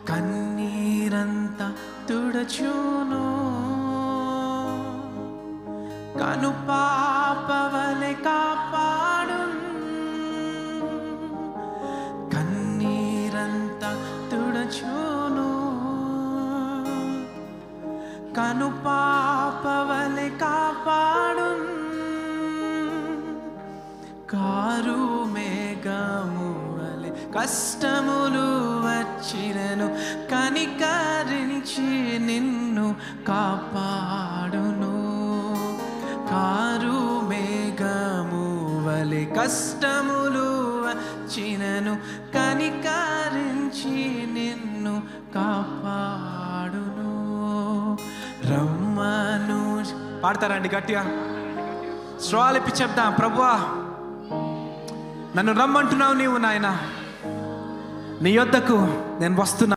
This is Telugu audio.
కన్నీరంతా తుడచును, కను పాపవలె కాపాడును. కన్నీరంతా తుడచును, కను పాపవలె కాపాడును. కారు మేఘము వలె కష్టములు వచ్చినను కనికరించి నిన్ను కాపాడును. కారు మేఘము వలె కష్టములు వచ్చినను కనికరించి నిన్ను కాపాడును. రమ్మను. పాడతారండి గట్టిగా, స్వరాలిప్పి చెప్దాం. ప్రభువా, నన్ను రమ్మంటున్నావు నీవు నాయన, నీ యొద్దకు నేను వస్తున్నా.